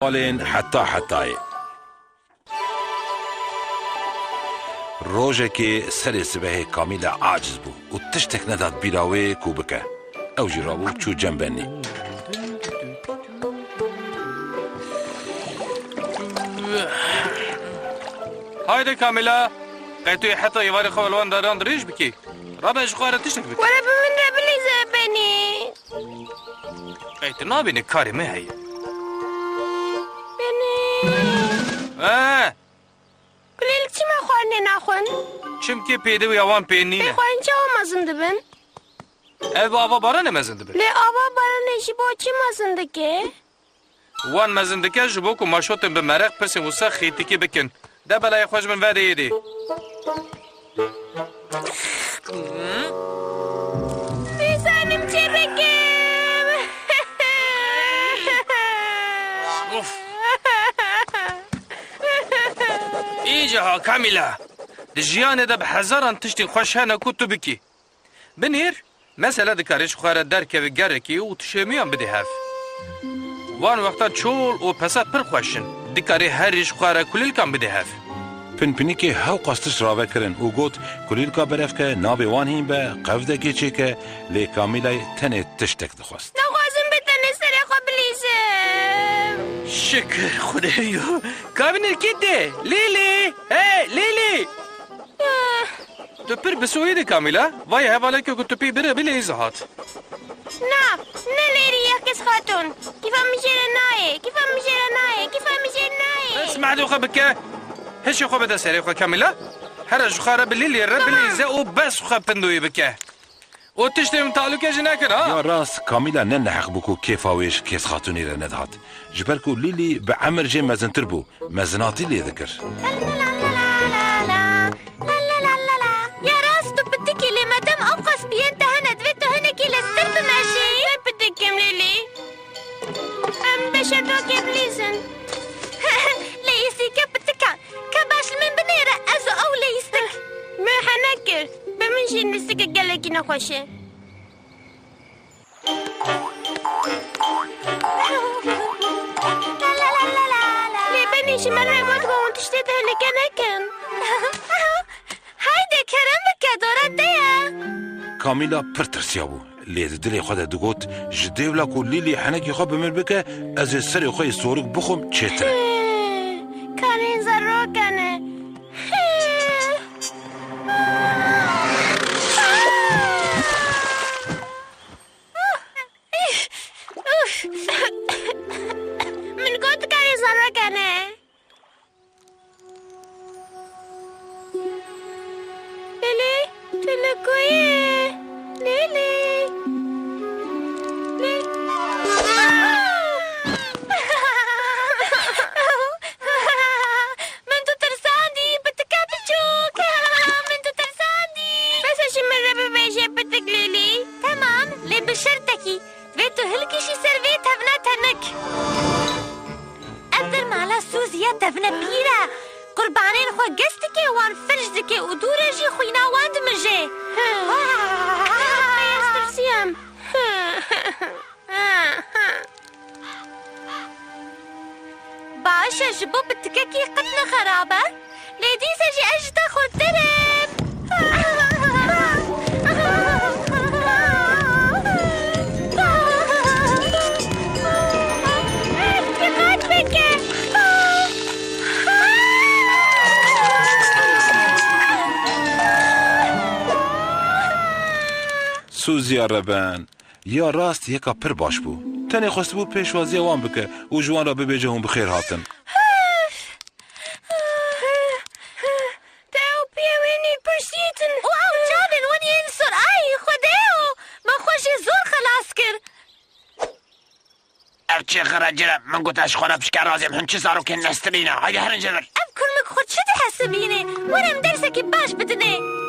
قالين حتى روجك سر سبه كامل عاجز بو وتشتك نداد بيراوي كوبكه او جرابو چو جنبني هايدا كاملة قيتو حتى يواري خوالوان داران دريش بكي رابع جخوارة تشتك بكي ورا بمن ربلي زبني قيتو نابيني كاري ما هي بلیل چی ما خوانه نخون؟ چمکی پیده و یوان پینینه بخوان چه ها مزنده بن؟ او آوا بارانه مزنده بن لی آوا بارانه جی با چی مزنده که؟ وان مزنده که جبو که ماشوتن به مرق پرسن و سا خیتی که بکن ده بلای خوش من وده یدی بیزانم چه بکم؟ اوف ایجا ها کامیلا دجیانه ده به هزاران تشتی خوش هنه کتو بکی بنیر مثلا دکارش خواره در که گرکی و تشمیان بده هف وان وقتا چول و پسات پر خوشن دکاری هریش خواره کلیل کم بده هف پنپنی که هاو قاستش راوه کرن و گوت کلیل که برف که نابی وان هیم به قفده که چه که لی کامیلای تنه تشتک دخواست نخوازم بتنه سر خو بلیزم شکر خدایو کامینر کده لیلی هی لیلی تو پر بسویی ده کامیلا وای حواله که تو پی بره بلی ایزهات نه لیری یکس خاتون کیفا میشه نایه اسمع دو خبکه هش خو بده سری خو کامیلا هر جخاره بلیلی رب بلیزه و بس خو پندوی بکه و تشتیم تعلقه جنه کن ها یا راست کامیلا ننحق بکو کیفاویش کیس خاتونی را ندهات جبرکو لیلی به عمر جه مزنتر بو مزناتی لی ذکر يا راس تبتكي لي مادام اوقف بينت هنا دويتو هنا كي لستر بماشي بدك ليلي ام بشدوك يا بليزن ليسي كبتكا كباش من بني رأزو او ليستك ما حنكر بمنشي نستك قالك نخوشي لي بني شمال هاي ما تكون تشتت هنا كنكن هایده کرم بکه دارد دیا کامیلا پر ترسیا بو لید دلی خود دگوت جده ولا کو لیلی حنکی خواب بمر بکه از سر خوی سورک بخوم چتره کارین زرو کنه من گفت کارین زرو کنه ليلي ليلي من ترساندي بتكابتشوك من ترساندي بس اشي مرة ببيجي بدك ليلي تمام لي بشرتكي بيتو هلكي شي سيرفيت هفناتنك قدر معلا سوزيا دفنا بيرا قربانين خو قستكي وان فرجدكي ودورجي خوينا واند مجي يسترسيام باشا جبو بتككي قتنا خرابة ليدي سجي أجدا خود درب سوزی ربن یا راست یکا پر باش بو تنی خواست بو پیشوازی وان بکه و جوان را ببیجه هم بخیر هاتن تاو پیوینی پرسیتن واو جانن ونی انصر ای خداو ما خوشی زور خلاص کر ارچه خرجره من گوتش خورا بشکر رازم هنچه زارو که نسترینه هایده هرنجره اب کرمک خود چه تحسبینه ورم درسکی باش بدنه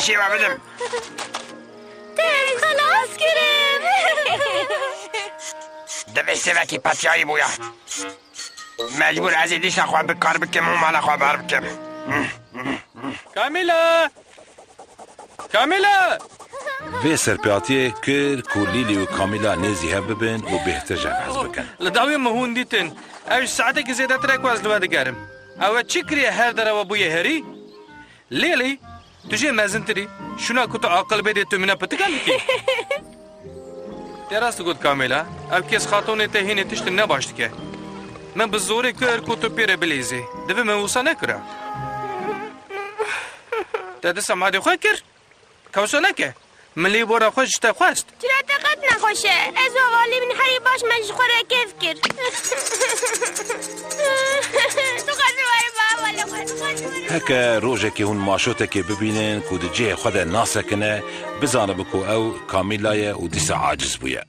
شیوه بدم تیز خلاص کرم دبی سوکی پتیایی بویا مجبور از ایدیش خواه بکار بکم و مالا خواه بار بکم کامیلا کامیلا وی سرپیاتیه کر کو لیلی و کامیلا نزی هف ببن و بهتر جمع حز بکن. لداوی مهون دیتن اوش ساعته که زیده ترک واز لوا دگرم او چی کریه هر در و بوی هری؟ لیلی تجه مزن تری شونا کتو عقل بیده تو منا پتگل کی راست گفت کامیلا او کس خاتون تهین تشت نباشت که من به زوری کر کتو پیره بلیزی دوی من وصا نکره داده سماده خواه کر کوسا نکه ملی بورا خوش تا خواست چرا تقد نخوشه از والی من هری باش مجی خوره کیف کر تو خواهد باری بابا هکا روژه که هون ماشوته که ببینن که ده جه خود ناسکنه بزانه بکو او کامیلایه و دیسا عاجز بویه